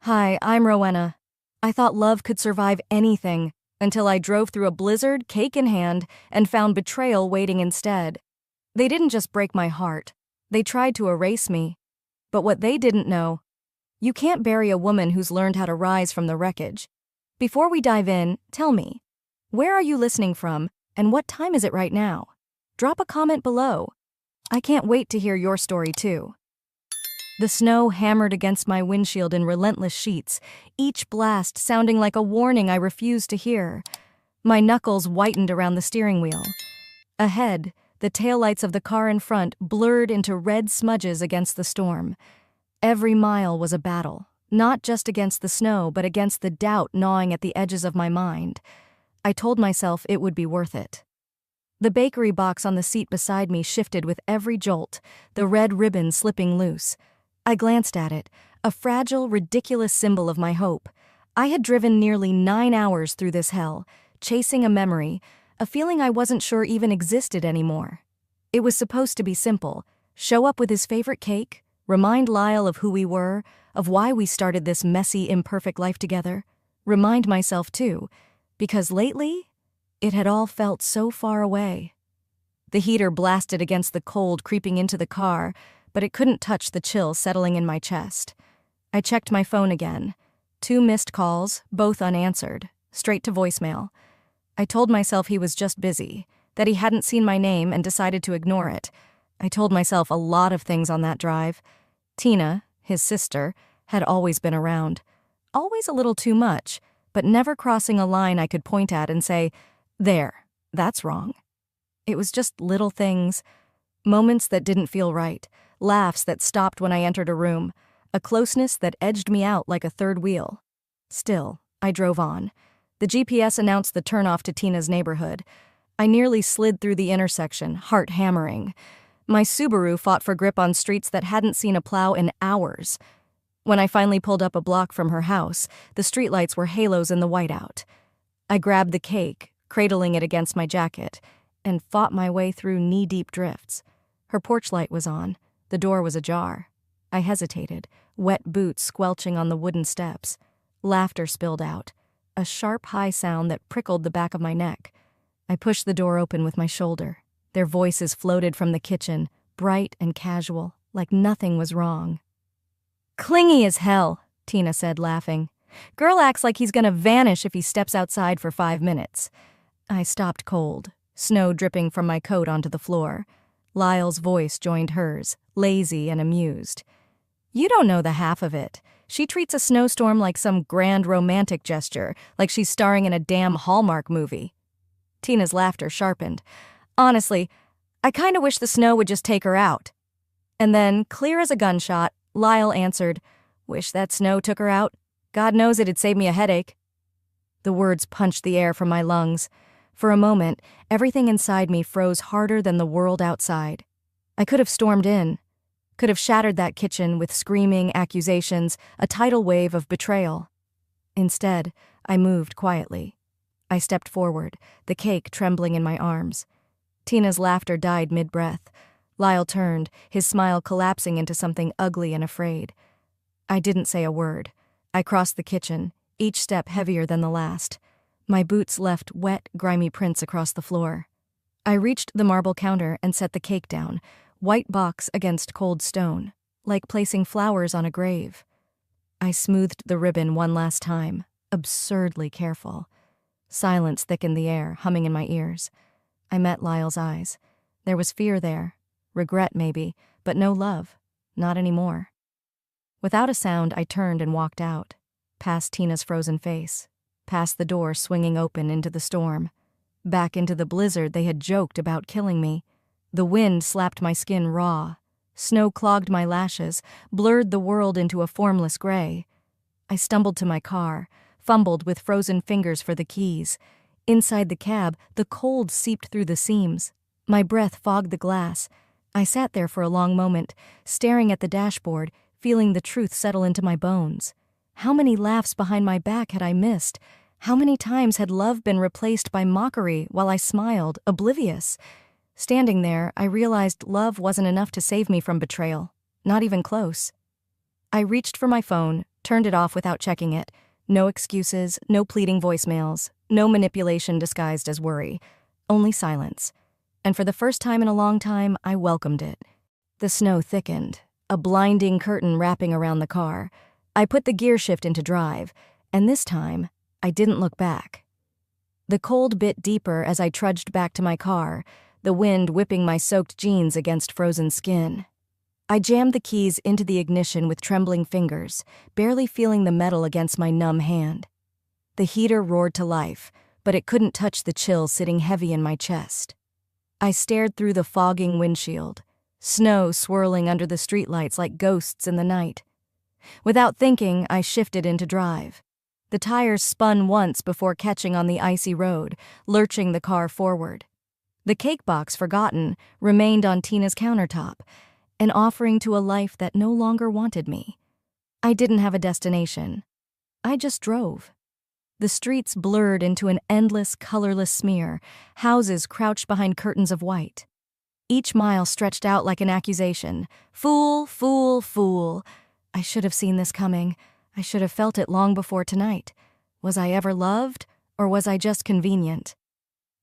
Hi, I'm Rowena. I thought love could survive anything until I drove through a blizzard, cake in hand, and found betrayal waiting instead. They didn't just break my heart. They tried to erase me. But what they didn't know, you can't bury a woman who's learned how to rise from the wreckage. Before we dive in, tell me, where are you listening from, and what time is it right now? Drop a comment below. I can't wait to hear your story too. The snow hammered against my windshield in relentless sheets, each blast sounding like a warning I refused to hear. My knuckles whitened around the steering wheel. Ahead, the taillights of the car in front blurred into red smudges against the storm. Every mile was a battle, not just against the snow, but against the doubt gnawing at the edges of my mind. I told myself it would be worth it. The bakery box on the seat beside me shifted with every jolt, the red ribbon slipping loose. I glanced at it, a fragile, ridiculous symbol of my hope. I had driven nearly 9 hours through this hell, chasing a memory, a feeling I wasn't sure even existed anymore. It was supposed to be simple: show up with his favorite cake, remind Lyle of who we were, of why we started this messy, imperfect life together. Remind myself too, because lately, it had all felt so far away. The heater blasted against the cold creeping into the car, but it couldn't touch the chill settling in my chest. I checked my phone again. 2 missed calls, both unanswered, straight to voicemail. I told myself he was just busy, that he hadn't seen my name and decided to ignore it. I told myself a lot of things on that drive. Tina, his sister, had always been around. Always a little too much, but never crossing a line I could point at and say, "There, that's wrong." It was just little things, moments that didn't feel right, laughs that stopped when I entered a room, a closeness that edged me out like a third wheel. Still, I drove on. The GPS announced the turnoff to Tina's neighborhood. I nearly slid through the intersection, heart hammering. My Subaru fought for grip on streets that hadn't seen a plow in hours. When I finally pulled up a block from her house, the streetlights were halos in the whiteout. I grabbed the cake, cradling it against my jacket, and fought my way through knee-deep drifts. Her porch light was on. The door was ajar. I hesitated, wet boots squelching on the wooden steps. Laughter spilled out, a sharp, high sound that prickled the back of my neck. I pushed the door open with my shoulder. Their voices floated from the kitchen, bright and casual, like nothing was wrong. "Clingy as hell," Tina said, laughing. "Girl acts like he's gonna vanish if he steps outside for 5 minutes. I stopped cold, snow dripping from my coat onto the floor. Lyle's voice joined hers, lazy and amused. "You don't know the half of it. She treats a snowstorm like some grand romantic gesture, like she's starring in a damn Hallmark movie." Tina's laughter sharpened. "Honestly, I kinda wish the snow would just take her out." And then, clear as a gunshot, Lyle answered, "Wish that snow took her out? God knows it'd save me a headache." The words punched the air from my lungs. For a moment, everything inside me froze harder than the world outside. I could have stormed in, could have shattered that kitchen with screaming accusations, a tidal wave of betrayal. Instead, I moved quietly. I stepped forward, the cake trembling in my arms. Tina's laughter died mid-breath. Lyle turned, his smile collapsing into something ugly and afraid. I didn't say a word. I crossed the kitchen, each step heavier than the last. My boots left wet, grimy prints across the floor. I reached the marble counter and set the cake down, white box against cold stone, like placing flowers on a grave. I smoothed the ribbon one last time, absurdly careful. Silence thickened the air, humming in my ears. I met Lyle's eyes. There was fear there, regret maybe, but no love, not anymore. Without a sound, I turned and walked out, past Tina's frozen face, past the door swinging open into the storm, back into the blizzard they had joked about killing me. The wind slapped my skin raw. Snow clogged my lashes, blurred the world into a formless gray. I stumbled to my car, fumbled with frozen fingers for the keys. Inside the cab, the cold seeped through the seams. My breath fogged the glass. I sat there for a long moment, staring at the dashboard, feeling the truth settle into my bones. How many laughs behind my back had I missed? How many times had love been replaced by mockery while I smiled, oblivious? Standing there, I realized love wasn't enough to save me from betrayal. Not even close. I reached for my phone, turned it off without checking it. No excuses, no pleading voicemails, no manipulation disguised as worry. Only silence. And for the first time in a long time, I welcomed it. The snow thickened, a blinding curtain wrapping around the car. I put the gear shift into drive, and this time, I didn't look back. The cold bit deeper as I trudged back to my car, the wind whipping my soaked jeans against frozen skin. I jammed the keys into the ignition with trembling fingers, barely feeling the metal against my numb hand. The heater roared to life, but it couldn't touch the chill sitting heavy in my chest. I stared through the fogging windshield, snow swirling under the streetlights like ghosts in the night. Without thinking, I shifted into drive. The tires spun once before catching on the icy road, lurching the car forward. The cake box, forgotten, remained on Tina's countertop, an offering to a life that no longer wanted me. I didn't have a destination. I just drove. The streets blurred into an endless, colorless smear, houses crouched behind curtains of white. Each mile stretched out like an accusation. Fool, fool, fool. I should have seen this coming. I should have felt it long before tonight. Was I ever loved, or was I just convenient?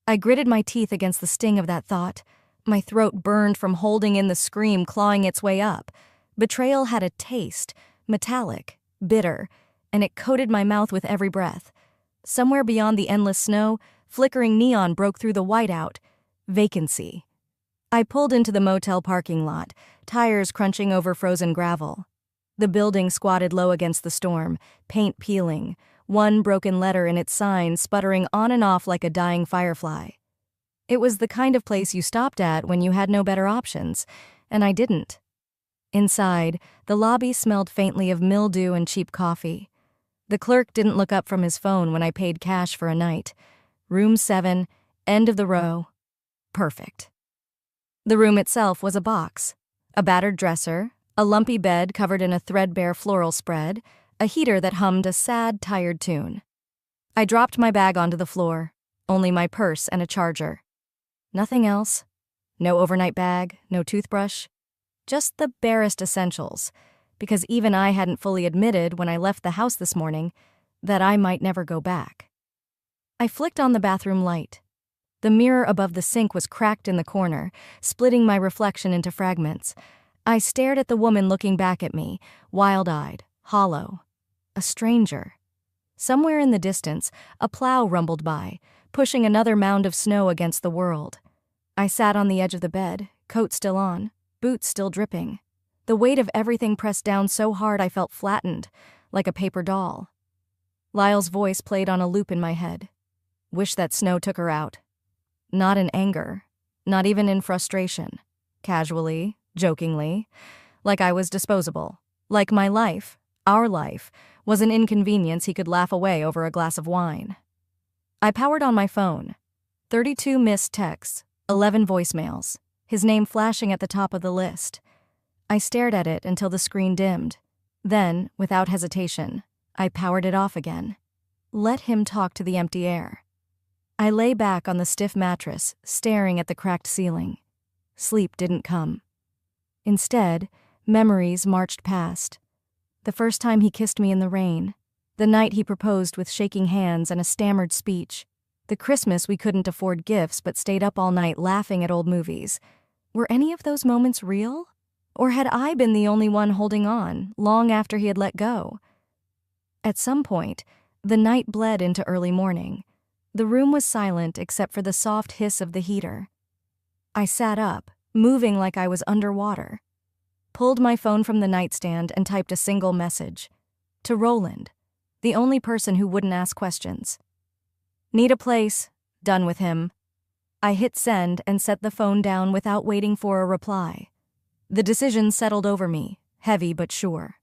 I gritted my teeth against the sting of that thought. My throat burned from holding in the scream clawing its way up. Betrayal had a taste, metallic, bitter, and it coated my mouth with every breath. Somewhere beyond the endless snow, flickering neon broke through the whiteout. Vacancy. I pulled into the motel parking lot, tires crunching over frozen gravel. The building squatted low against the storm, paint peeling, one broken letter in its sign sputtering on and off like a dying firefly. It was the kind of place you stopped at when you had no better options, and I didn't. Inside, the lobby smelled faintly of mildew and cheap coffee. The clerk didn't look up from his phone when I paid cash for a night. Room 7, end of the row. Perfect. The room itself was a box. A battered dresser, a lumpy bed covered in a threadbare floral spread, a heater that hummed a sad, tired tune. I dropped my bag onto the floor, only my purse and a charger. Nothing else. No overnight bag, no toothbrush. Just the barest essentials, because even I hadn't fully admitted when I left the house this morning that I might never go back. I flicked on the bathroom light. The mirror above the sink was cracked in the corner, splitting my reflection into fragments. I stared at the woman looking back at me, wild-eyed, hollow. A stranger. Somewhere in the distance, a plow rumbled by, pushing another mound of snow against the world. I sat on the edge of the bed, coat still on, boots still dripping. The weight of everything pressed down so hard I felt flattened, like a paper doll. Lyle's voice played on a loop in my head. Wish that snow took her out. Not in anger, not even in frustration. Casually, jokingly, like I was disposable. Like my life, our life, was an inconvenience he could laugh away over a glass of wine. I powered on my phone. 32 missed texts, 11 voicemails, his name flashing at the top of the list. I stared at it until the screen dimmed. Then, without hesitation, I powered it off again. Let him talk to the empty air. I lay back on the stiff mattress, staring at the cracked ceiling. Sleep didn't come. Instead, memories marched past. The first time he kissed me in the rain. The night he proposed with shaking hands and a stammered speech. The Christmas we couldn't afford gifts but stayed up all night laughing at old movies. Were any of those moments real? Or had I been the only one holding on, long after he had let go? At some point, the night bled into early morning. The room was silent except for the soft hiss of the heater. I sat up, moving like I was underwater. Pulled my phone from the nightstand and typed a single message. To Roland, the only person who wouldn't ask questions. Need a place. Done with him. I hit send and set the phone down without waiting for a reply. The decision settled over me, heavy but sure.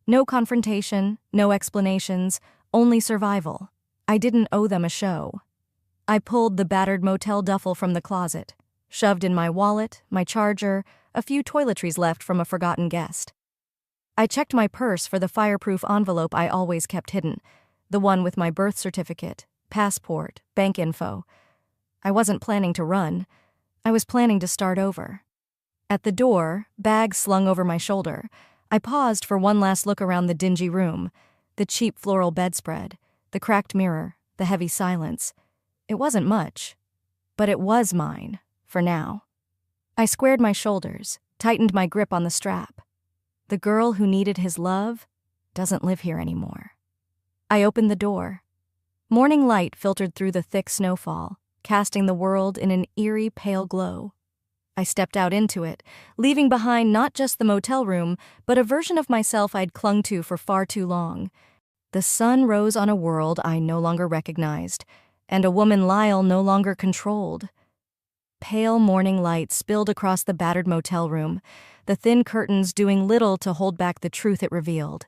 No confrontation, no explanations, only survival. I didn't owe them a show. I pulled the battered motel duffel from the closet, shoved in my wallet, my charger, a few toiletries left from a forgotten guest. I checked my purse for the fireproof envelope I always kept hidden, the one with my birth certificate, passport, bank info. I wasn't planning to run. I was planning to start over. At the door, bag slung over my shoulder, I paused for one last look around the dingy room. The cheap floral bedspread, the cracked mirror, the heavy silence. It wasn't much, but it was mine, for now. I squared my shoulders, tightened my grip on the strap. The girl who needed his love doesn't live here anymore. I opened the door. Morning light filtered through the thick snowfall, casting the world in an eerie pale glow. I stepped out into it, leaving behind not just the motel room, but a version of myself I'd clung to for far too long. The sun rose on a world I no longer recognized, and a woman Lyle no longer controlled. Pale morning light spilled across the battered motel room, the thin curtains doing little to hold back the truth it revealed.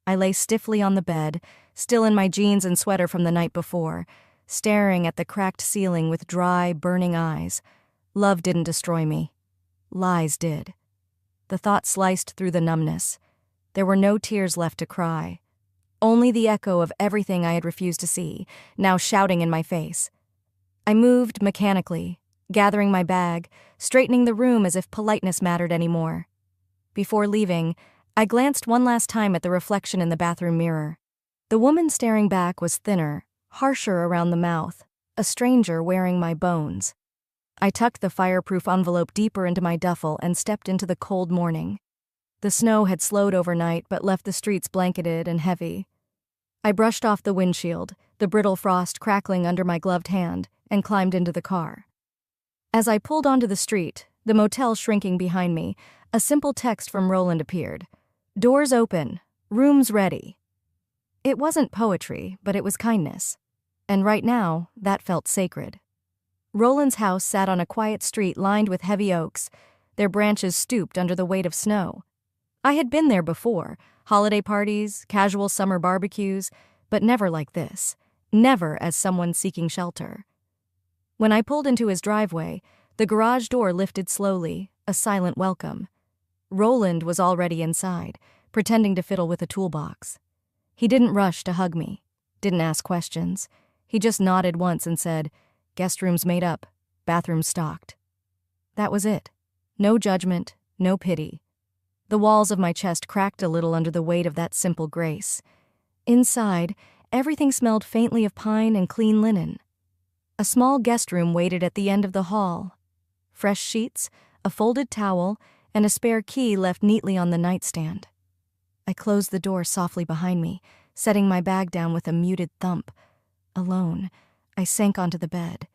I lay stiffly on the bed, still in my jeans and sweater from the night before, staring at the cracked ceiling with dry, burning eyes. Love didn't destroy me. Lies did. The thought sliced through the numbness. There were no tears left to cry. Only the echo of everything I had refused to see, now shouting in my face. I moved mechanically, gathering my bag, straightening the room as if politeness mattered anymore. Before leaving, I glanced one last time at the reflection in the bathroom mirror. The woman staring back was thinner, harsher around the mouth, a stranger wearing my bones. I tucked the fireproof envelope deeper into my duffel and stepped into the cold morning. The snow had slowed overnight but left the streets blanketed and heavy. I brushed off the windshield, the brittle frost crackling under my gloved hand, and climbed into the car. As I pulled onto the street, the motel shrinking behind me, a simple text from Roland appeared. "Doors open. Rooms ready." It wasn't poetry, but it was kindness. And right now, that felt sacred. Roland's house sat on a quiet street lined with heavy oaks, their branches stooped under the weight of snow. I had been there before, holiday parties, casual summer barbecues, but never like this, never as someone seeking shelter. When I pulled into his driveway, the garage door lifted slowly, a silent welcome. Roland was already inside, pretending to fiddle with a toolbox. He didn't rush to hug me, didn't ask questions. He just nodded once and said, "Guest room's made up, bathroom stocked." That was it. No judgment, no pity. The walls of my chest cracked a little under the weight of that simple grace. Inside, everything smelled faintly of pine and clean linen. A small guest room waited at the end of the hall. Fresh sheets, a folded towel, and a spare key left neatly on the nightstand. I closed the door softly behind me, setting my bag down with a muted thump. Alone, I sank onto the bed.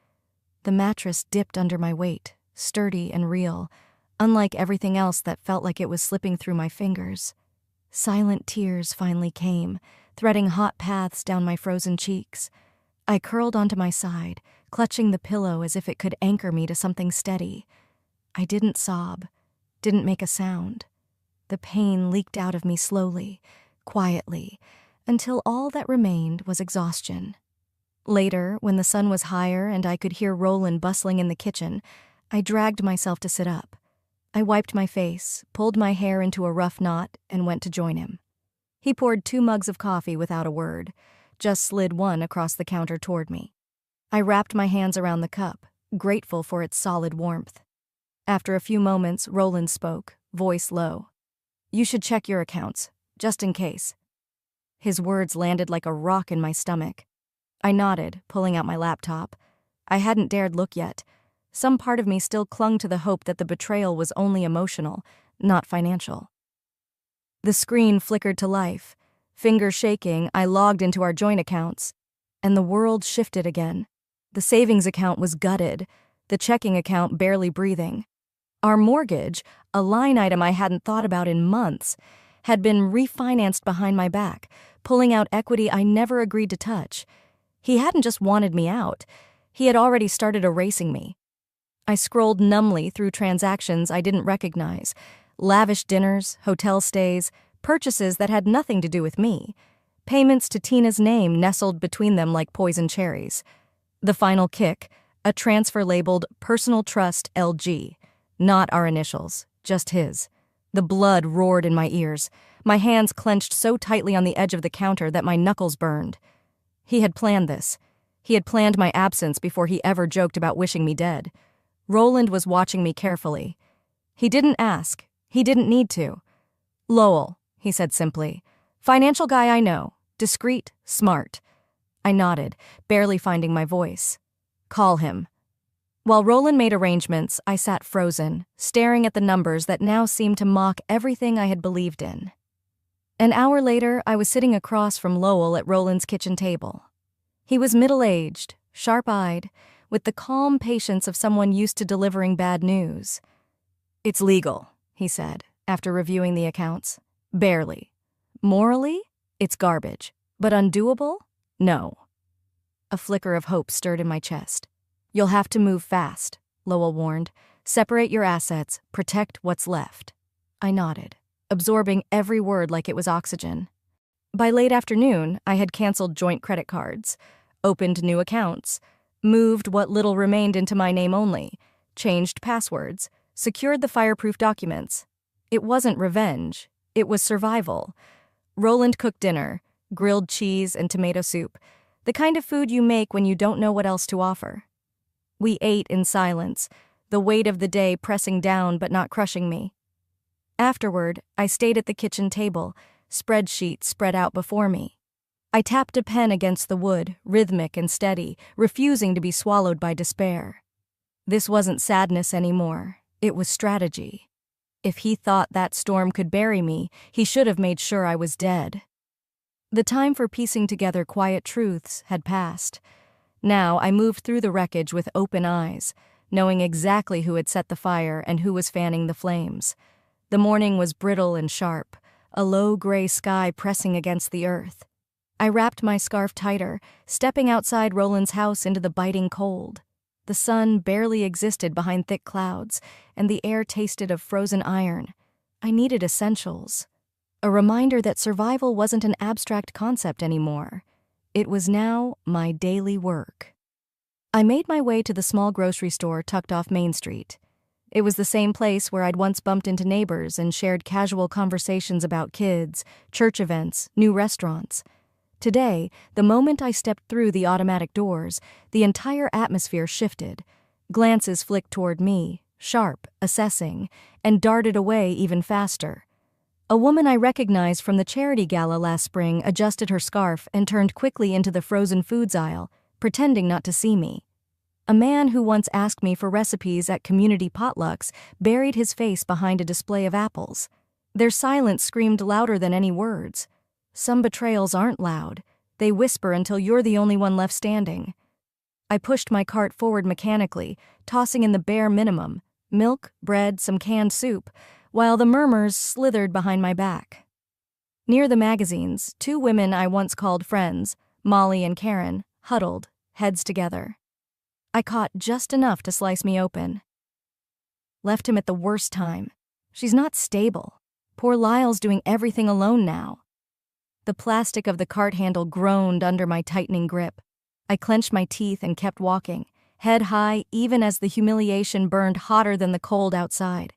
The mattress dipped under my weight, sturdy and real, unlike everything else that felt like it was slipping through my fingers. Silent tears finally came, threading hot paths down my frozen cheeks. I curled onto my side, clutching the pillow as if it could anchor me to something steady. I didn't sob, didn't make a sound. The pain leaked out of me slowly, quietly, until all that remained was exhaustion. Later, when the sun was higher and I could hear Roland bustling in the kitchen, I dragged myself to sit up. I wiped my face, pulled my hair into a rough knot, and went to join him. He poured 2 mugs of coffee without a word, just slid one across the counter toward me. I wrapped my hands around the cup, grateful for its solid warmth. After a few moments, Roland spoke, voice low. "You should check your accounts, just in case." His words landed like a rock in my stomach. I nodded, pulling out my laptop. I hadn't dared look yet. Some part of me still clung to the hope that the betrayal was only emotional, not financial. The screen flickered to life. Fingers shaking, I logged into our joint accounts. And the world shifted again. The savings account was gutted, the checking account barely breathing. Our mortgage, a line item I hadn't thought about in months, had been refinanced behind my back, pulling out equity I never agreed to touch. He hadn't just wanted me out. He had already started erasing me. I scrolled numbly through transactions I didn't recognize. Lavish dinners, hotel stays, purchases that had nothing to do with me. Payments to Tina's name nestled between them like poison cherries. The final kick, a transfer labeled Personal Trust LG. Not our initials, just his. The blood roared in my ears. My hands clenched so tightly on the edge of the counter that my knuckles burned. He had planned this. He had planned my absence before he ever joked about wishing me dead. Roland was watching me carefully. He didn't ask. He didn't need to. "Lowell," he said simply. Financial guy I know. Discreet, smart. I nodded, barely finding my voice. Call him. While Roland made arrangements, I sat frozen, staring at the numbers that now seemed to mock everything I had believed in. An hour later, I was sitting across from Lowell at Roland's kitchen table. He was middle-aged, sharp-eyed, with the calm patience of someone used to delivering bad news. "It's legal," he said, after reviewing the accounts. "Barely. Morally, it's garbage. But undoable? No." A flicker of hope stirred in my chest. "You'll have to move fast," Lowell warned. "Separate your assets, protect what's left." I nodded, absorbing every word like it was oxygen. By late afternoon, I had canceled joint credit cards, opened new accounts, moved what little remained into my name only, changed passwords, secured the fireproof documents. It wasn't revenge. It was survival. Roland cooked dinner, grilled cheese and tomato soup, the kind of food you make when you don't know what else to offer. We ate in silence, the weight of the day pressing down but not crushing me. Afterward, I stayed at the kitchen table, spreadsheets spread out before me. I tapped a pen against the wood, rhythmic and steady, refusing to be swallowed by despair. This wasn't sadness anymore. It was strategy. If he thought that storm could bury me, he should have made sure I was dead. The time for piecing together quiet truths had passed. Now I moved through the wreckage with open eyes, knowing exactly who had set the fire and who was fanning the flames. The morning was brittle and sharp, a low gray sky pressing against the earth. I wrapped my scarf tighter, stepping outside Roland's house into the biting cold. The sun barely existed behind thick clouds, and the air tasted of frozen iron. I needed essentials. A reminder that survival wasn't an abstract concept anymore. It was now my daily work. I made my way to the small grocery store tucked off Main Street. It was the same place where I'd once bumped into neighbors and shared casual conversations about kids, church events, new restaurants. Today, the moment I stepped through the automatic doors, the entire atmosphere shifted. Glances flicked toward me, sharp, assessing, and darted away even faster. A woman I recognized from the charity gala last spring adjusted her scarf and turned quickly into the frozen foods aisle, pretending not to see me. A man who once asked me for recipes at community potlucks buried his face behind a display of apples. Their silence screamed louder than any words. Some betrayals aren't loud. They whisper until you're the only one left standing. I pushed my cart forward mechanically, tossing in the bare minimum: milk, bread, some canned soup, while the murmurs slithered behind my back. Near the magazines, two women I once called friends, Molly and Karen, huddled, heads together. I caught just enough to slice me open. Left him at the worst time. She's not stable. Poor Lyle's doing everything alone now. The plastic of the cart handle groaned under my tightening grip. I clenched my teeth and kept walking, head high even as the humiliation burned hotter than the cold outside.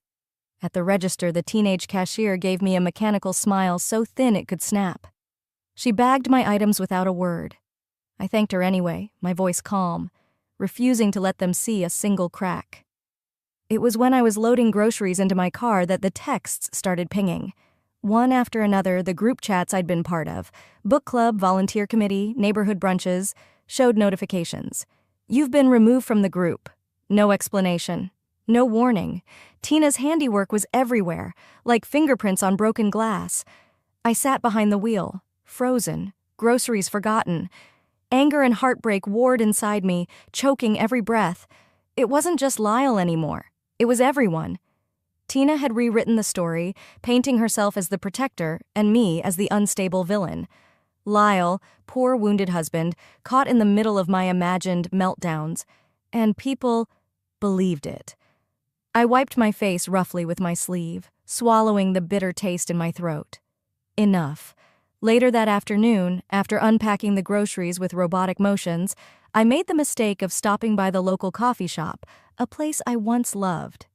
At the register, the teenage cashier gave me a mechanical smile so thin it could snap. She bagged my items without a word. I thanked her anyway, my voice calm, refusing to let them see a single crack. It was when I was loading groceries into my car that the texts started pinging. One after another, the group chats I'd been part of, book club, volunteer committee, neighborhood brunches, showed notifications. "You've been removed from the group." No explanation. No warning. Tina's handiwork was everywhere, like fingerprints on broken glass. I sat behind the wheel, frozen, groceries forgotten. Anger and heartbreak warred inside me, choking every breath. It wasn't just Lyle anymore. It was everyone. Tina had rewritten the story, painting herself as the protector and me as the unstable villain. Lyle, poor wounded husband, caught in the middle of my imagined meltdowns. And people believed it. I wiped my face roughly with my sleeve, swallowing the bitter taste in my throat. Enough. Later that afternoon, after unpacking the groceries with robotic motions, I made the mistake of stopping by the local coffee shop, a place I once loved.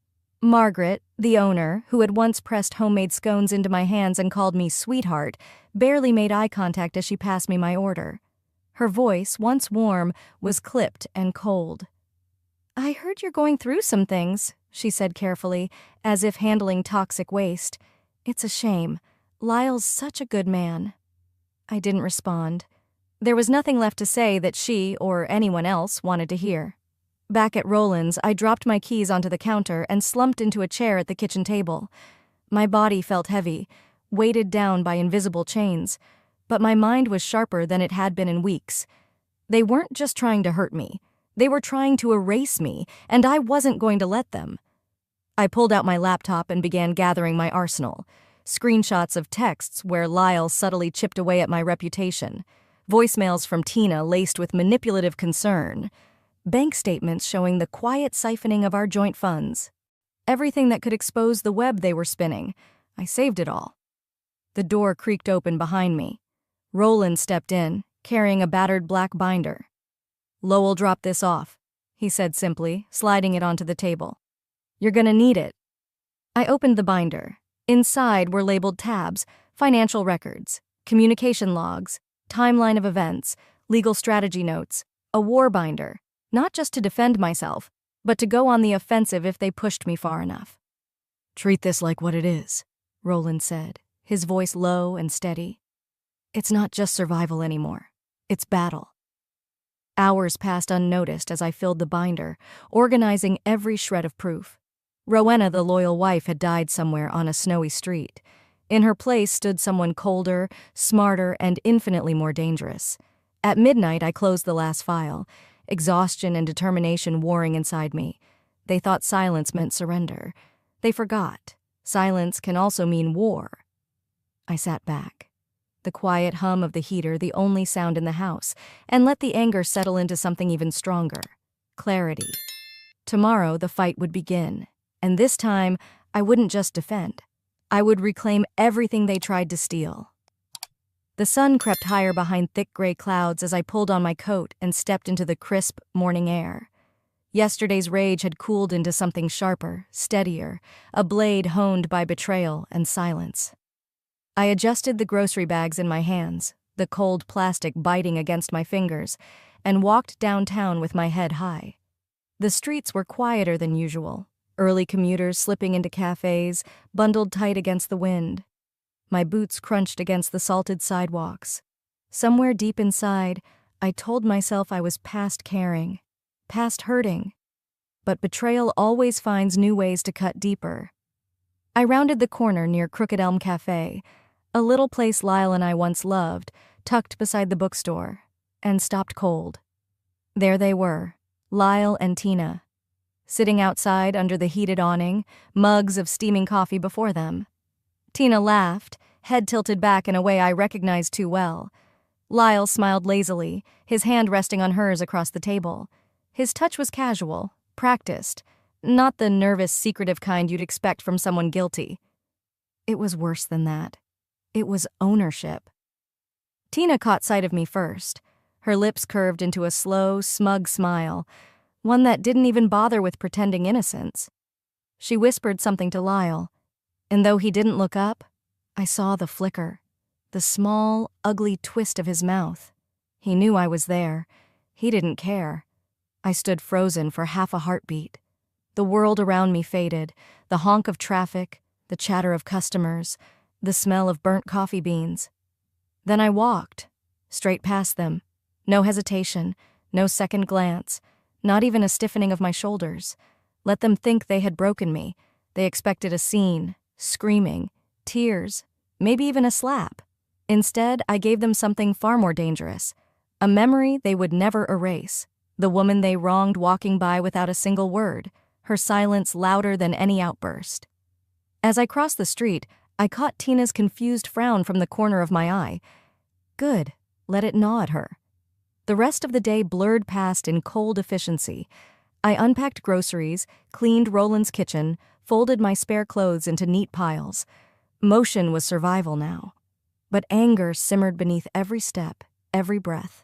Margaret, the owner, who had once pressed homemade scones into my hands and called me sweetheart, barely made eye contact as she passed me my order. Her voice, once warm, was clipped and cold. "I heard you're going through some things," she said carefully, as if handling toxic waste. "It's a shame. Lyle's such a good man." I didn't respond. There was nothing left to say that she or anyone else wanted to hear. Back at Roland's, I dropped my keys onto the counter and slumped into a chair at the kitchen table. My body felt heavy, weighted down by invisible chains, but my mind was sharper than it had been in weeks. They weren't just trying to hurt me. They were trying to erase me, and I wasn't going to let them. I pulled out my laptop and began gathering my arsenal. Screenshots of texts where Lyle subtly chipped away at my reputation. Voicemails from Tina laced with manipulative concern. Bank statements showing the quiet siphoning of our joint funds. Everything that could expose the web they were spinning. I saved it all. The door creaked open behind me. Roland stepped in, carrying a battered black binder. "Lowell dropped this off," he said simply, sliding it onto the table. "You're gonna need it." I opened the binder. Inside were labeled tabs, financial records, communication logs, timeline of events, legal strategy notes, a war binder, not just to defend myself, but to go on the offensive if they pushed me far enough. "Treat this like what it is," Roland said, his voice low and steady. "It's not just survival anymore. It's battle." Hours passed unnoticed as I filled the binder, organizing every shred of proof. Rowena, the loyal wife, had died somewhere on a snowy street. In her place stood someone colder, smarter, and infinitely more dangerous. At midnight, I closed the last file, exhaustion and determination warring inside me. They thought silence meant surrender. They forgot. Silence can also mean war. I sat back. The quiet hum of the heater the only sound in the house, and let the anger settle into something even stronger. Clarity. Tomorrow, the fight would begin. And this time, I wouldn't just defend. I would reclaim everything they tried to steal. The sun crept higher behind thick gray clouds as I pulled on my coat and stepped into the crisp morning air. Yesterday's rage had cooled into something sharper, steadier, a blade honed by betrayal and silence. I adjusted the grocery bags in my hands, the cold plastic biting against my fingers, and walked downtown with my head high. The streets were quieter than usual. Early commuters slipping into cafes, bundled tight against the wind. My boots crunched against the salted sidewalks. Somewhere deep inside, I told myself I was past caring, past hurting. But betrayal always finds new ways to cut deeper. I rounded the corner near Crooked Elm Cafe, a little place Lyle and I once loved, tucked beside the bookstore, and stopped cold. There they were, Lyle and Tina. Sitting outside under the heated awning, mugs of steaming coffee before them. Tina laughed, head tilted back in a way I recognized too well. Lyle smiled lazily, his hand resting on hers across the table. His touch was casual, practiced, not the nervous, secretive kind you'd expect from someone guilty. It was worse than that. It was ownership. Tina caught sight of me first. Her lips curved into a slow, smug smile, one that didn't even bother with pretending innocence. She whispered something to Lyle, and though he didn't look up, I saw the flicker, the small, ugly twist of his mouth. He knew I was there. He didn't care. I stood frozen for half a heartbeat. The world around me faded, the honk of traffic, the chatter of customers, the smell of burnt coffee beans. Then I walked, straight past them. No hesitation, no second glance, not even a stiffening of my shoulders. Let them think they had broken me. They expected a scene, screaming, tears, maybe even a slap. Instead, I gave them something far more dangerous, a memory they would never erase. The woman they wronged walking by without a single word, her silence louder than any outburst. As I crossed the street, I caught Tina's confused frown from the corner of my eye. Good, let it gnaw at her. The rest of the day blurred past in cold efficiency. I unpacked groceries, cleaned Roland's kitchen, folded my spare clothes into neat piles. Motion was survival now. But anger simmered beneath every step, every breath.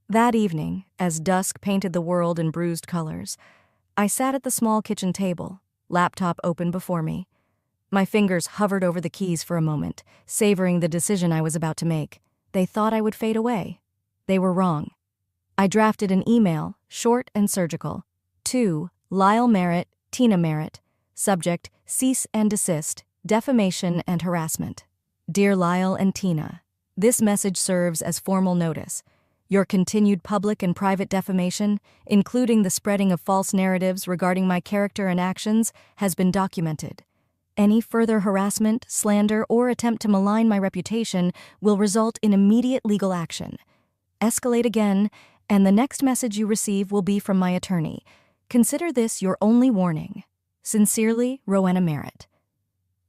That evening, as dusk painted the world in bruised colors, I sat at the small kitchen table, laptop open before me. My fingers hovered over the keys for a moment, savoring the decision I was about to make. They thought I would fade away. They were wrong. I drafted an email, short and surgical. To Lyle Merritt, Tina Merritt. Subject, cease and desist, defamation and harassment. Dear Lyle and Tina, This message serves as formal notice. Your continued public and private defamation, including the spreading of false narratives regarding my character and actions, has been documented. Any further harassment, slander, or attempt to malign my reputation will result in immediate legal action. Escalate again, and the next message you receive will be from my attorney. Consider this your only warning. Sincerely, Rowena Merritt.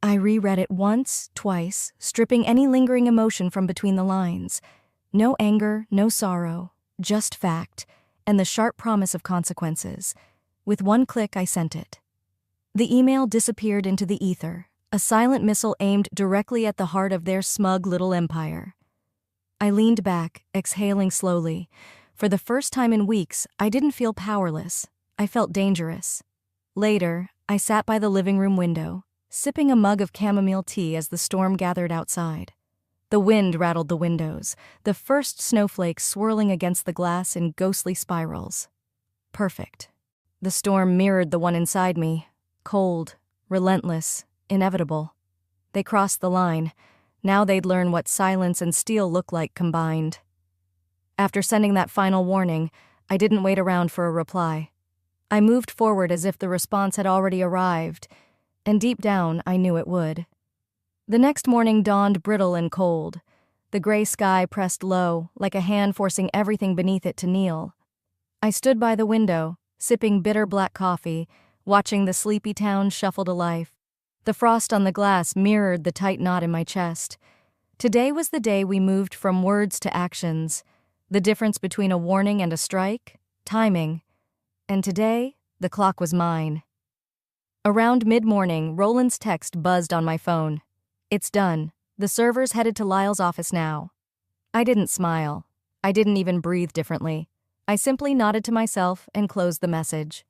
I reread it once, twice, stripping any lingering emotion from between the lines. No anger, no sorrow, just fact, and the sharp promise of consequences. With one click, I sent it. The email disappeared into the ether, a silent missile aimed directly at the heart of their smug little empire. I leaned back, exhaling slowly. For the first time in weeks, I didn't feel powerless. I felt dangerous. Later, I sat by the living room window, sipping a mug of chamomile tea as the storm gathered outside. The wind rattled the windows, the first snowflakes swirling against the glass in ghostly spirals. Perfect. The storm mirrored the one inside me, cold, relentless, inevitable. They crossed the line. Now they'd learn what silence and steel look like combined. After sending that final warning, I didn't wait around for a reply. I moved forward as if the response had already arrived, and deep down I knew it would. The next morning dawned brittle and cold. The gray sky pressed low, like a hand forcing everything beneath it to kneel. I stood by the window, sipping bitter black coffee, watching the sleepy town shuffle to life. The frost on the glass mirrored the tight knot in my chest. Today was the day we moved from words to actions. The difference between a warning and a strike? Timing. And today, the clock was mine. Around mid-morning, Roland's text buzzed on my phone. It's done. The server's headed to Lyle's office now. I didn't smile. I didn't even breathe differently. I simply nodded to myself and closed the message.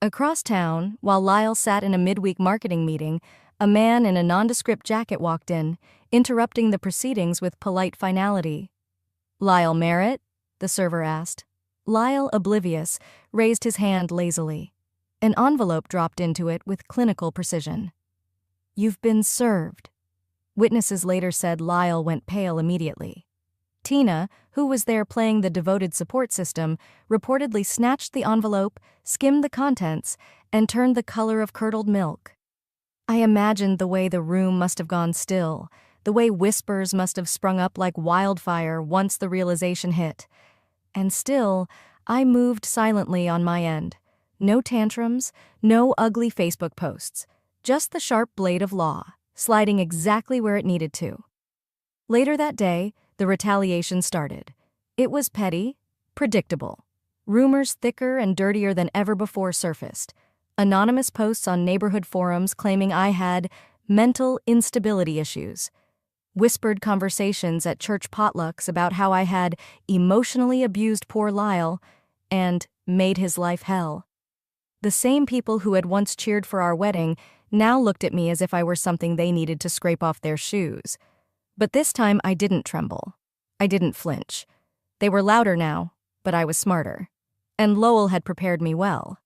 Across town, while Lyle sat in a midweek marketing meeting, a man in a nondescript jacket walked in, interrupting the proceedings with polite finality. "Lyle Merritt?" the server asked. Lyle, oblivious, raised his hand lazily. An envelope dropped into it with clinical precision. "You've been served." Witnesses later said Lyle went pale immediately. Tina, who was there playing the devoted support system, reportedly snatched the envelope, skimmed the contents, and turned the color of curdled milk. I imagined the way the room must have gone still, the way whispers must have sprung up like wildfire once the realization hit. And still, I moved silently on my end. No tantrums, no ugly Facebook posts, just the sharp blade of law, sliding exactly where it needed to. Later that day, the retaliation started. It was petty, predictable. Rumors thicker and dirtier than ever before surfaced. Anonymous posts on neighborhood forums claiming I had mental instability issues. Whispered conversations at church potlucks about how I had emotionally abused poor Lyle and made his life hell. The same people who had once cheered for our wedding now looked at me as if I were something they needed to scrape off their shoes. But this time I didn't tremble. I didn't flinch. They were louder now, but I was smarter. And Lowell had prepared me well.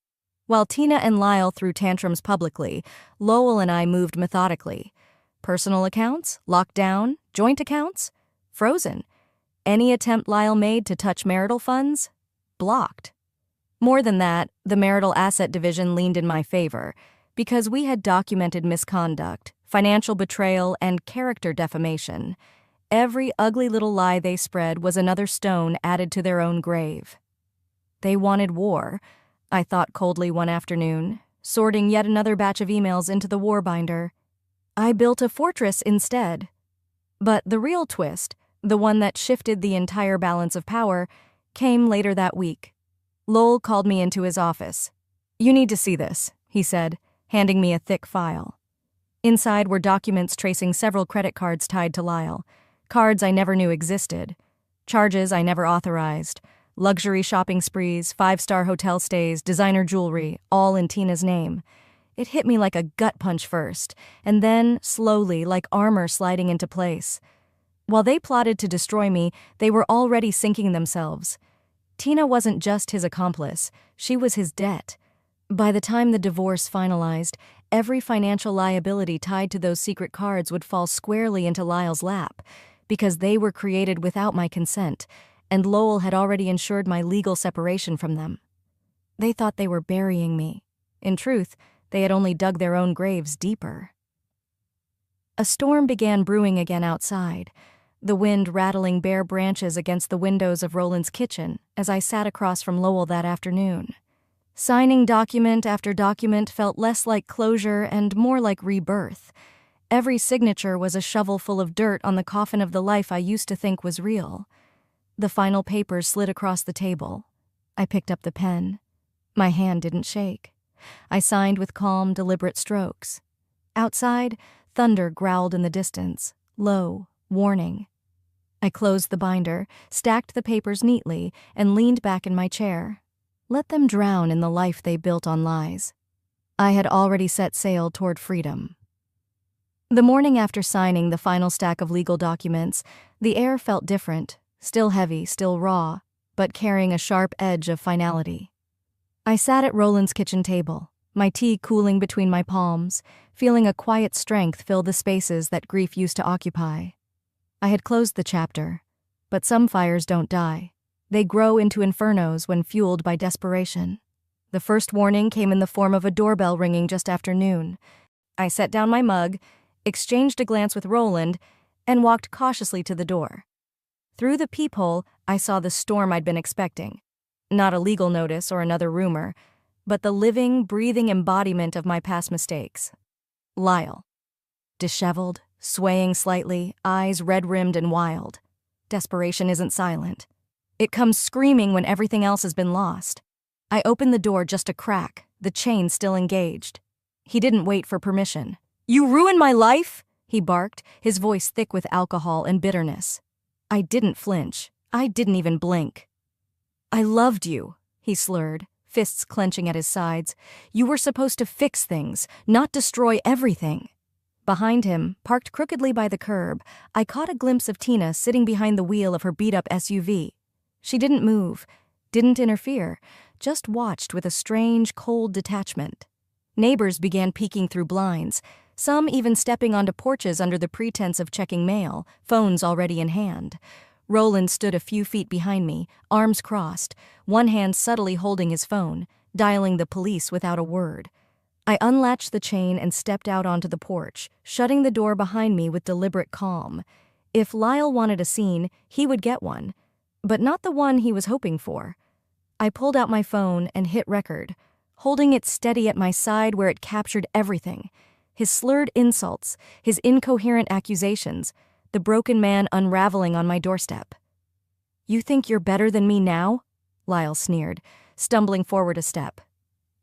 While Tina and Lyle threw tantrums publicly, Lowell and I moved methodically. Personal accounts, locked down, joint accounts, frozen. Any attempt Lyle made to touch marital funds, blocked. More than that, the marital asset division leaned in my favor, because we had documented misconduct, financial betrayal, and character defamation. Every ugly little lie they spread was another stone added to their own grave. They wanted war, I thought coldly one afternoon, sorting yet another batch of emails into the war binder. I built a fortress instead. But the real twist, the one that shifted the entire balance of power, came later that week. Lowell called me into his office. "You need to see this," he said, handing me a thick file. Inside were documents tracing several credit cards tied to Lyle, cards I never knew existed, charges I never authorized, luxury shopping sprees, 5-star hotel stays, designer jewelry, all in Tina's name. It hit me like a gut punch first, and then, slowly, like armor sliding into place. While they plotted to destroy me, they were already sinking themselves. Tina wasn't just his accomplice, she was his debt. By the time the divorce finalized, every financial liability tied to those secret cards would fall squarely into Lyle's lap, because they were created without my consent, and Lowell had already ensured my legal separation from them. They thought they were burying me. In truth, they had only dug their own graves deeper. A storm began brewing again outside, the wind rattling bare branches against the windows of Roland's kitchen as I sat across from Lowell that afternoon. Signing document after document felt less like closure and more like rebirth. Every signature was a shovel full of dirt on the coffin of the life I used to think was real. The final papers slid across the table. I picked up the pen. My hand didn't shake. I signed with calm, deliberate strokes. Outside, thunder growled in the distance, low, warning. I closed the binder, stacked the papers neatly, and leaned back in my chair. Let them drown in the life they built on lies. I had already set sail toward freedom. The morning after signing the final stack of legal documents, the air felt different, still heavy, still raw, but carrying a sharp edge of finality. I sat at Roland's kitchen table, my tea cooling between my palms, feeling a quiet strength fill the spaces that grief used to occupy. I had closed the chapter, but some fires don't die. They grow into infernos when fueled by desperation. The first warning came in the form of a doorbell ringing just after noon. I set down my mug, exchanged a glance with Roland, and walked cautiously to the door. Through the peephole, I saw the storm I'd been expecting. Not a legal notice or another rumor, but the living, breathing embodiment of my past mistakes. Lyle. Disheveled, swaying slightly, eyes red-rimmed and wild. Desperation isn't silent. It comes screaming when everything else has been lost. I opened the door just a crack, the chain still engaged. He didn't wait for permission. "You ruined my life?" he barked, his voice thick with alcohol and bitterness. I didn't flinch. I didn't even blink. "I loved you," he slurred, fists clenching at his sides. "You were supposed to fix things, not destroy everything." Behind him, parked crookedly by the curb, I caught a glimpse of Tina sitting behind the wheel of her beat-up SUV. She didn't move, didn't interfere, just watched with a strange, cold detachment. Neighbors began peeking through blinds, some even stepping onto porches under the pretense of checking mail, phones already in hand. Roland stood a few feet behind me, arms crossed, one hand subtly holding his phone, dialing the police without a word. I unlatched the chain and stepped out onto the porch, shutting the door behind me with deliberate calm. If Lyle wanted a scene, he would get one, but not the one he was hoping for. I pulled out my phone and hit record, holding it steady at my side where it captured everything. His slurred insults, his incoherent accusations, the broken man unraveling on my doorstep. "You think you're better than me now?" Lyle sneered, stumbling forward a step.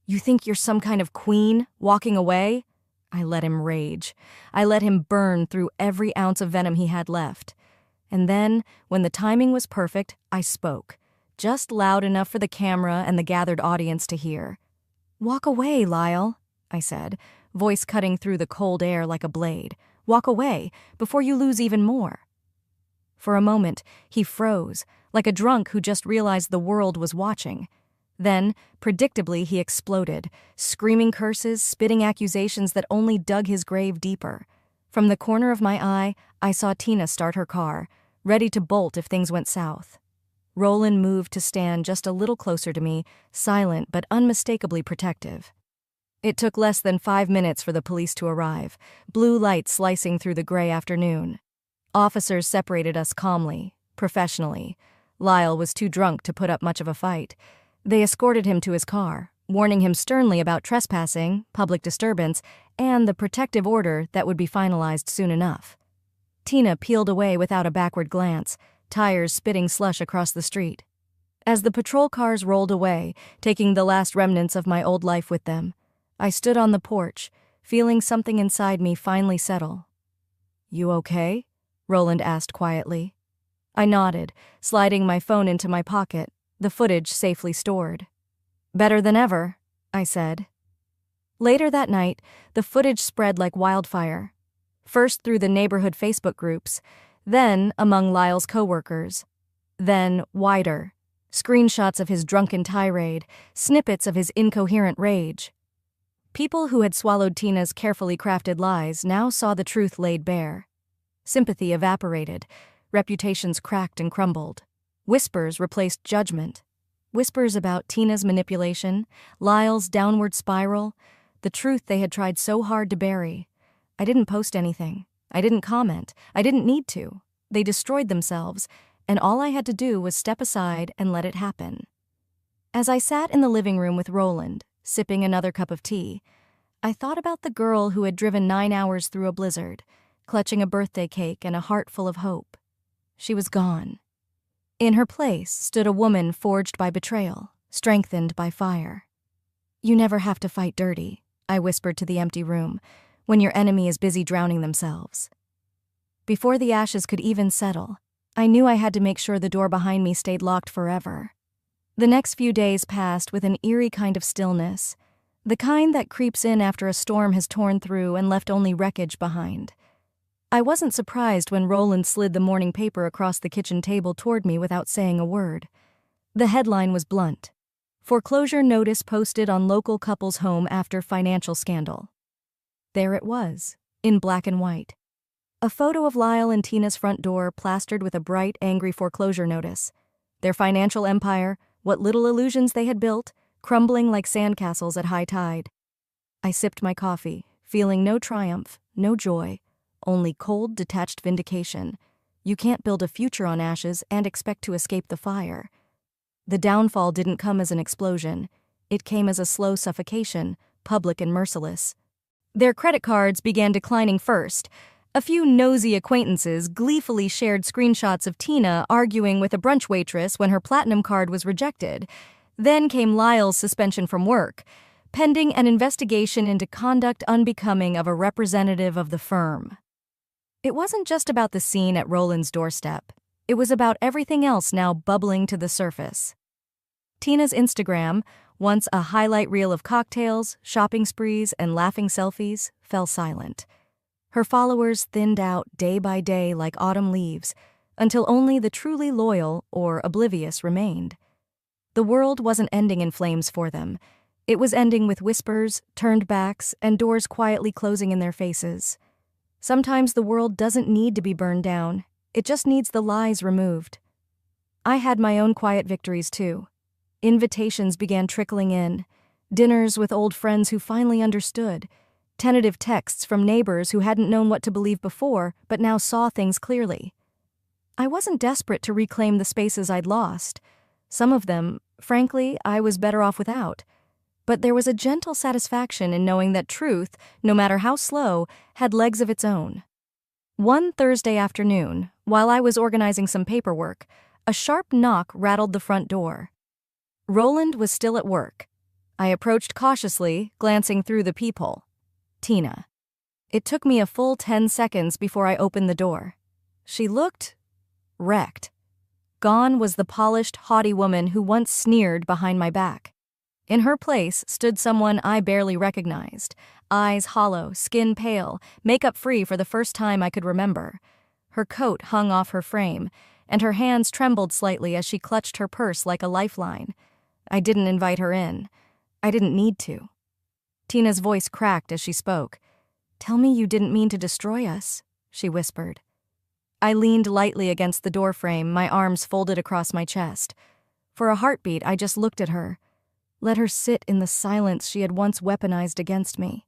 "You think you're some kind of queen, walking away?" I let him rage. I let him burn through every ounce of venom he had left. And then, when the timing was perfect, I spoke, just loud enough for the camera and the gathered audience to hear. "Walk away, Lyle," I said, voice cutting through the cold air like a blade. "Walk away, before you lose even more." For a moment, he froze, like a drunk who just realized the world was watching. Then, predictably, he exploded, screaming curses, spitting accusations that only dug his grave deeper. From the corner of my eye, I saw Tina start her car, ready to bolt if things went south. Roland moved to stand just a little closer to me, silent but unmistakably protective. It took less than 5 minutes for the police to arrive, blue light slicing through the gray afternoon. Officers separated us calmly, professionally. Lyle was too drunk to put up much of a fight. They escorted him to his car, warning him sternly about trespassing, public disturbance, and the protective order that would be finalized soon enough. Tina peeled away without a backward glance, tires spitting slush across the street. As the patrol cars rolled away, taking the last remnants of my old life with them, I stood on the porch, feeling something inside me finally settle. "You okay?" Roland asked quietly. I nodded, sliding my phone into my pocket, the footage safely stored. "Better than ever," I said. Later that night, the footage spread like wildfire. First through the neighborhood Facebook groups, then among Lyle's coworkers. Then wider, screenshots of his drunken tirade, snippets of his incoherent rage. People who had swallowed Tina's carefully crafted lies now saw the truth laid bare. Sympathy evaporated. Reputations cracked and crumbled. Whispers replaced judgment. Whispers about Tina's manipulation, Lyle's downward spiral, the truth they had tried so hard to bury. I didn't post anything. I didn't comment. I didn't need to. They destroyed themselves, and all I had to do was step aside and let it happen. As I sat in the living room with Roland, sipping another cup of tea, I thought about the girl who had driven 9 hours through a blizzard, clutching a birthday cake and a heart full of hope. She was gone. In her place stood a woman forged by betrayal, strengthened by fire. "You never have to fight dirty," I whispered to the empty room, "when your enemy is busy drowning themselves." Before the ashes could even settle, I knew I had to make sure the door behind me stayed locked forever. The next few days passed with an eerie kind of stillness, the kind that creeps in after a storm has torn through and left only wreckage behind. I wasn't surprised when Roland slid the morning paper across the kitchen table toward me without saying a word. The headline was blunt: "Foreclosure notice posted on local couple's home after financial scandal." There it was, in black and white. A photo of Lyle and Tina's front door plastered with a bright, angry foreclosure notice. Their financial empire, what little illusions they had built, crumbling like sandcastles at high tide. I sipped my coffee, feeling no triumph, no joy, only cold, detached vindication. You can't build a future on ashes and expect to escape the fire. The downfall didn't come as an explosion. It came as a slow suffocation, public and merciless. Their credit cards began declining first. A few nosy acquaintances gleefully shared screenshots of Tina arguing with a brunch waitress when her platinum card was rejected. Then came Lyle's suspension from work, pending an investigation into conduct unbecoming of a representative of the firm. It wasn't just about the scene at Roland's doorstep. It was about everything else now bubbling to the surface. Tina's Instagram, once a highlight reel of cocktails, shopping sprees, and laughing selfies, fell silent. Her followers thinned out day by day like autumn leaves, until only the truly loyal or oblivious remained. The world wasn't ending in flames for them. It was ending with whispers, turned backs, and doors quietly closing in their faces. Sometimes the world doesn't need to be burned down. It just needs the lies removed. I had my own quiet victories, too. Invitations began trickling in. Dinners with old friends who finally understood. Tentative texts from neighbors who hadn't known what to believe before, but now saw things clearly. I wasn't desperate to reclaim the spaces I'd lost. Some of them, frankly, I was better off without. But there was a gentle satisfaction in knowing that truth, no matter how slow, had legs of its own. One Thursday afternoon, while I was organizing some paperwork, a sharp knock rattled the front door. Roland was still at work. I approached cautiously, glancing through the peephole. Tina. It took me a full 10 seconds before I opened the door. She looked wrecked. Gone was the polished, haughty woman who once sneered behind my back. In her place stood someone I barely recognized, eyes hollow, skin pale, makeup free for the first time I could remember. Her coat hung off her frame, and her hands trembled slightly as she clutched her purse like a lifeline. I didn't invite her in. I didn't need to. Tina's voice cracked as she spoke. "Tell me you didn't mean to destroy us," she whispered. I leaned lightly against the doorframe, my arms folded across my chest. For a heartbeat, I just looked at her. Let her sit in the silence she had once weaponized against me.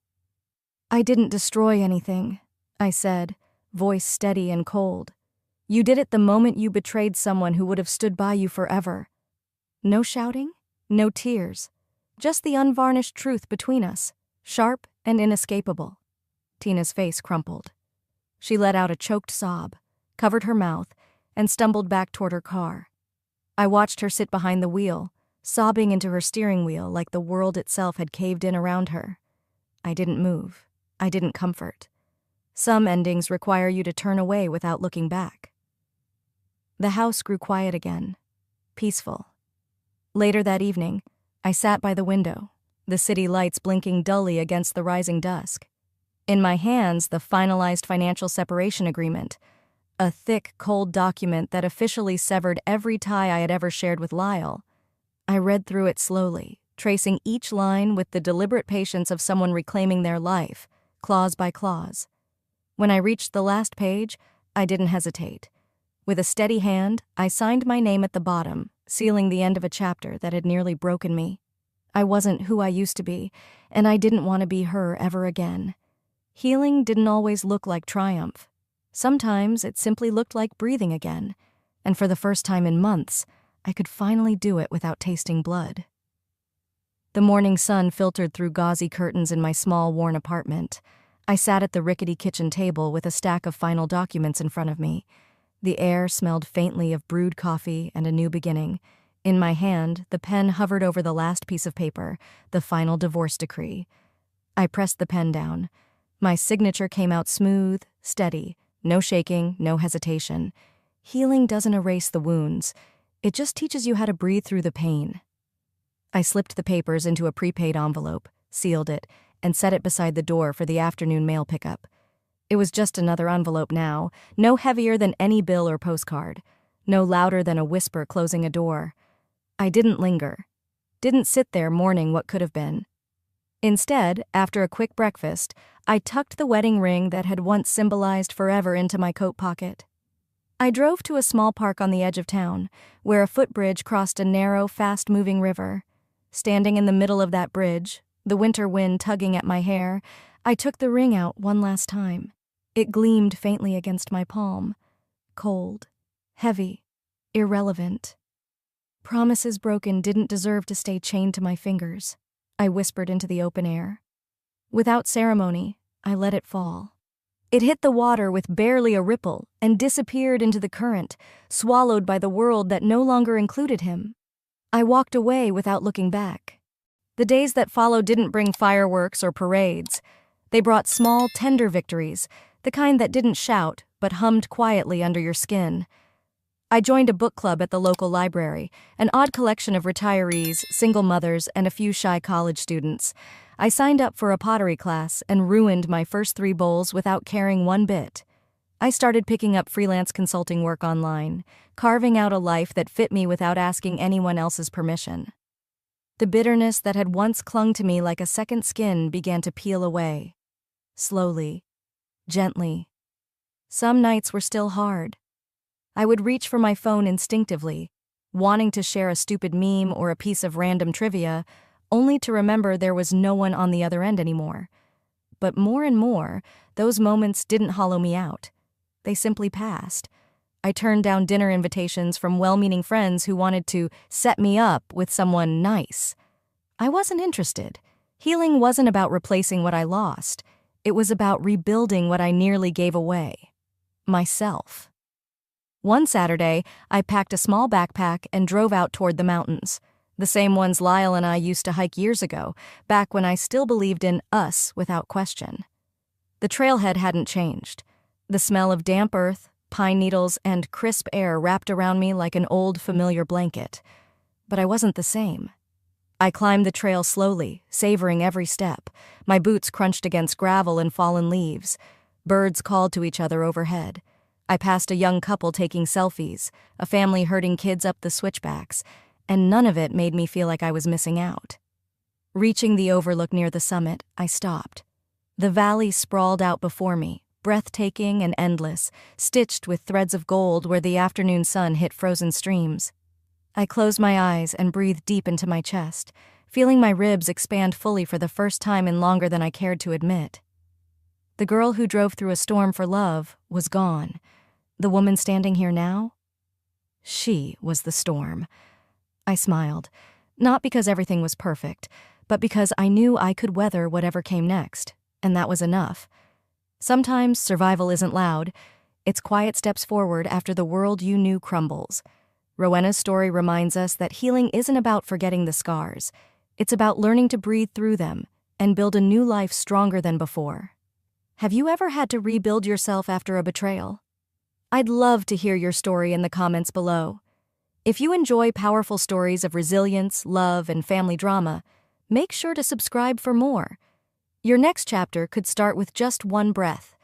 "I didn't destroy anything," I said, voice steady and cold. "You did it the moment you betrayed someone who would have stood by you forever." No shouting, no tears, just the unvarnished truth between us, sharp and inescapable. Tina's face crumpled. She let out a choked sob, covered her mouth, and stumbled back toward her car. I watched her sit behind the wheel, sobbing into her steering wheel like the world itself had caved in around her. I didn't move. I didn't comfort. Some endings require you to turn away without looking back. The house grew quiet again, peaceful. Later that evening, I sat by the window, the city lights blinking dully against the rising dusk. In my hands, the finalized financial separation agreement, a thick, cold document that officially severed every tie I had ever shared with Lyle. I read through it slowly, tracing each line with the deliberate patience of someone reclaiming their life, clause by clause. When I reached the last page, I didn't hesitate. With a steady hand, I signed my name at the bottom, sealing the end of a chapter that had nearly broken me. I wasn't who I used to be, and I didn't want to be her ever again. Healing didn't always look like triumph. Sometimes it simply looked like breathing again, and for the first time in months, I could finally do it without tasting blood. The morning sun filtered through gauzy curtains in my small, worn apartment. I sat at the rickety kitchen table with a stack of final documents in front of me. The air smelled faintly of brewed coffee and a new beginning. In my hand, the pen hovered over the last piece of paper, the final divorce decree. I pressed the pen down. My signature came out smooth, steady, no shaking, no hesitation. Healing doesn't erase the wounds. It just teaches you how to breathe through the pain. I slipped the papers into a prepaid envelope, sealed it, and set it beside the door for the afternoon mail pickup. It was just another envelope now, no heavier than any bill or postcard, no louder than a whisper closing a door. I didn't linger, didn't sit there mourning what could have been. Instead, after a quick breakfast, I tucked the wedding ring that had once symbolized forever into my coat pocket. I drove to a small park on the edge of town, where a footbridge crossed a narrow, fast-moving river. Standing in the middle of that bridge, the winter wind tugging at my hair, I took the ring out one last time. It gleamed faintly against my palm. Cold, heavy, irrelevant. Promises broken didn't deserve to stay chained to my fingers. I whispered into the open air. Without ceremony, I let it fall. It hit the water with barely a ripple and disappeared into the current, swallowed by the world that no longer included him. I walked away without looking back. The days that followed didn't bring fireworks or parades. They brought small, tender victories, the kind that didn't shout but hummed quietly under your skin. I joined a book club at the local library, an odd collection of retirees, single mothers, and a few shy college students. I signed up for a pottery class and ruined my first 3 bowls without caring one bit. I started picking up freelance consulting work online, carving out a life that fit me without asking anyone else's permission. The bitterness that had once clung to me like a second skin began to peel away. Slowly, gently. Some nights were still hard. I would reach for my phone instinctively, wanting to share a stupid meme or a piece of random trivia, only to remember there was no one on the other end anymore. But more and more, those moments didn't hollow me out. They simply passed. I turned down dinner invitations from well-meaning friends who wanted to set me up with someone nice. I wasn't interested. Healing wasn't about replacing what I lost. It was about rebuilding what I nearly gave away. Myself. One Saturday, I packed a small backpack and drove out toward the mountains, the same ones Lyle and I used to hike years ago, back when I still believed in us without question. The trailhead hadn't changed. The smell of damp earth, pine needles, and crisp air wrapped around me like an old, familiar blanket. But I wasn't the same. I climbed the trail slowly, savoring every step. My boots crunched against gravel and fallen leaves. Birds called to each other overhead. I passed a young couple taking selfies, a family herding kids up the switchbacks, and none of it made me feel like I was missing out. Reaching the overlook near the summit, I stopped. The valley sprawled out before me, breathtaking and endless, stitched with threads of gold where the afternoon sun hit frozen streams. I closed my eyes and breathed deep into my chest, feeling my ribs expand fully for the first time in longer than I cared to admit. The girl who drove through a storm for love was gone. The woman standing here now? She was the storm. I smiled, not because everything was perfect, but because I knew I could weather whatever came next, and that was enough. Sometimes survival isn't loud. It's quiet steps forward after the world you knew crumbles. Rowena's story reminds us that healing isn't about forgetting the scars. It's about learning to breathe through them and build a new life stronger than before. Have you ever had to rebuild yourself after a betrayal? I'd love to hear your story in the comments below. If you enjoy powerful stories of resilience, love, and family drama, make sure to subscribe for more. Your next chapter could start with just one breath,